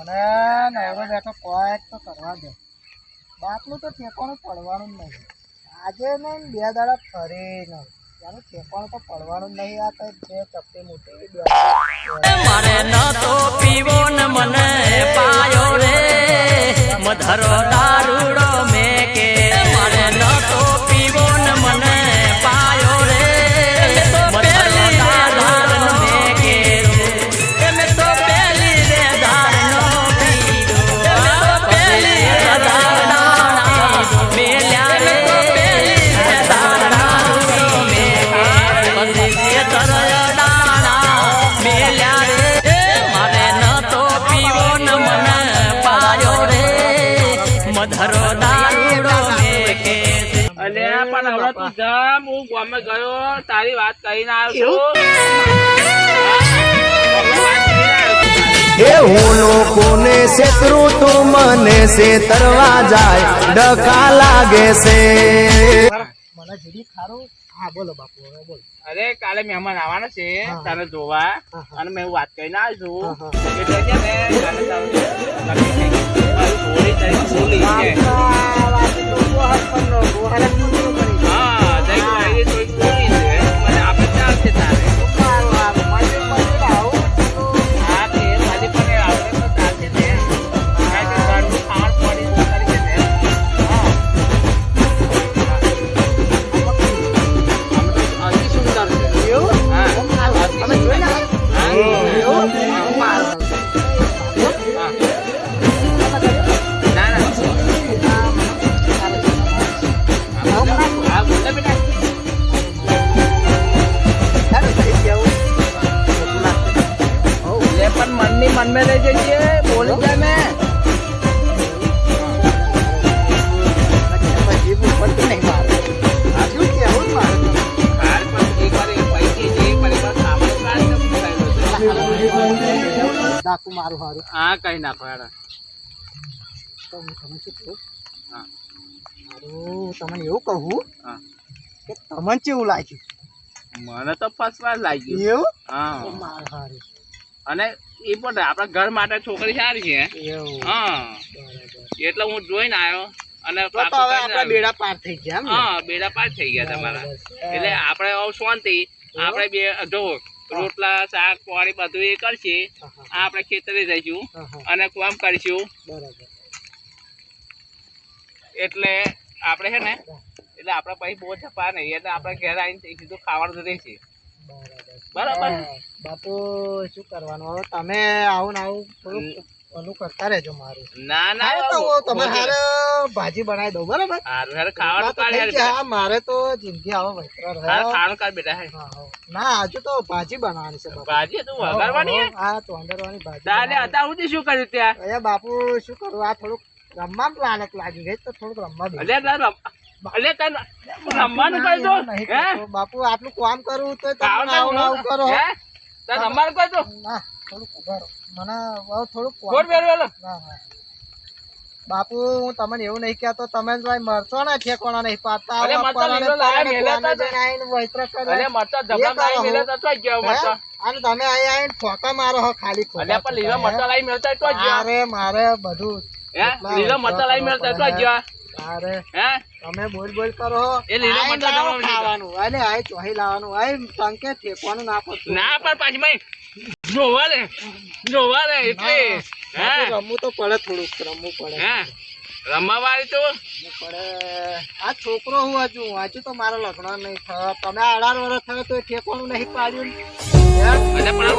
મને નવરો બેઠો કોઈક તો કરવા દે. બાટલું તો ઠેકાણું પડવાનું જ નહીં. આજે ને 2 દાડા ફરી નહીં. ત્યાંનું ઠેકાણું તો પડવાનું જ નહીં. આ કઈ 2 ચપટી મૂકી મારે ન તો પીવો ને મને પાયો રે મધરો દારૂડો મેકે મારે ન તો પીવો ને મને પાયો રે મધરો દારૂડો મેકે મેં તો પેલી રે દારૂનો પીધો પેલી રે દારૂનો મેલ્યા રે પેલી રે દારૂનો મેકે પછી જે તરય દાણા મેલ્યા રે મારે ન તો પીવો ને મને પાયો રે મધરો દારૂડો મેકે અલ્યા પણ હવે તું જા હું ગામે ગયો તારી વાત કરીને આવ્યો એ હું લોકોને શેતરું તું મને શેતરવા જાય ડખા લાગે છે. મને જીડી ખારું. હા બોલો બાપુ હવે બોલો. અરે કાલે મહેમાન આવવાના છે તને જોવા અને મેં વાત કરીને આવ્યો હા, છું એટલે છે ને કાલે તારું નક્કી થઈ ગયું. મારું ઘોડી તારી બોલી છે હા જઈ ઘોડી થોડી બોલી છે મને આપણે ચાલશે તારે હા તે ખાલી પણ આપણે તો ચાલશે ને કારણ કે ઘરનું ખાણ પડી કરી છે ને અતિ સુંદર છે હા તમે જોઈ લો. મનની મન में रह जाइए बोल जाए मैं ડાકુ મારું હારું. હા કઈ નાખો યાર તો હું તમને શું કહું? હા મારું તમને એવું કહું હા કે તમને કેવું લાગ્યું? મને તો ફર્સ્ટ ક્લાસ લાગ્યું એવું? હા તો મારું હારું. અને એ પણ આપણા ઘર માટે છોકરી સારી છે એવું. હા બરાબર. એટલે હું જોઈને આવ્યો અને તો તો હવે આપણા બેડા પાર થઈ ગયા એમ ને? હા બેડા પાસ થઈ ગયા તમારા એટલે આપણે હવે શાંતિ આપણે બે જો રોટલા શાક પાણી બધું એ કરશે આપણે ખેતરે જઈશું અને કામ કરીશું બરાબર. એટલે આપણે છે ને એટલે આપણે પછી બહુ જપા નહીં એટલે આપણે ઘરે આવીને સીધું ખાવાનું જ રહેશે બરાબર બાપુ શું કરવાનું હવે તમે આવું ને આવું થોડું ઓલું કરતા રહેજો મારું. ના ના હા, તો હું તમારે હારે ભાજી બનાવી દઉં બરાબર. હારું હારું ખાવાનું વાત તો થઈ છે. હા, મારે તો જિંદગી આવો વૈતર હે. ખાવાનું કાઢ બેટા હે હા, હા. ના હજુ તો ભાજી બનાવવાની છે બાપુ. ભાજી તું વઘારવાની હે હા તો અંદરવાની ભાજી તારે બનાવવાની. અત્યાર સુધી શું કર્યું ત્યાં અરે બાપુ શું કરું આ થોડુંક રમવામાં લાલચ લાગી ગઈ તો થોડુંક રમવા દઉં. રમવાનું કહી દો નહીં હે કરતો. બાપુ આટલું કામ કરું તો તમે ખાવાનું આવું આવું કરો. હે તાર રમવાનું કહી દો ના થોડુંક ઉભા રહો. મને હવે થોડુંક કામ ગોળ બેર વેલો ના, ના. બાપુ હું તમને એવું નહીં કહેતો તમે જ ભાઈ મરચો ને ઠેકોણા નહીં પાડતા અરે આવા મરચાં પરાણે લીલો લાયા પરાણે મેલ્યા કોને તા જઈને આવીને વૈતર કરે. અલે મરચા જબલા લાઈ મેલે તો તો ગયો હે? મરચા અને તમે અહીં આવીને ઠોકા મારો હો ખાલી ખોટા અલે પણ લીલો ખોટા, મરચા હે? લાઈ મેલતા તો ગયો અરે મારે બધું હે લીલો મરચા લાઈ મેલતા તો ગયો અરે હે તમે બોલ કરો હો. એ લીલો આઈને મરચાં લાવો તમારે ખાવાનું અલે આય ચોહી લાવવાનું આય ટંકે ઠેકવાનું ના પડતું. ના પણ પાછી ભાઈ જોવા રે એટલે બાપુ, હે રમવું તો પડે થોડુંક રમવું પડે હે રમવા વાળી તો રમવું પડે. આ છોકરો હું હજુ તો મારો લગ્ન નહીં થયો તમે 18 વર્ષ થયો તો ઠેકવાનું નહીં પાડ્યું. અને પણ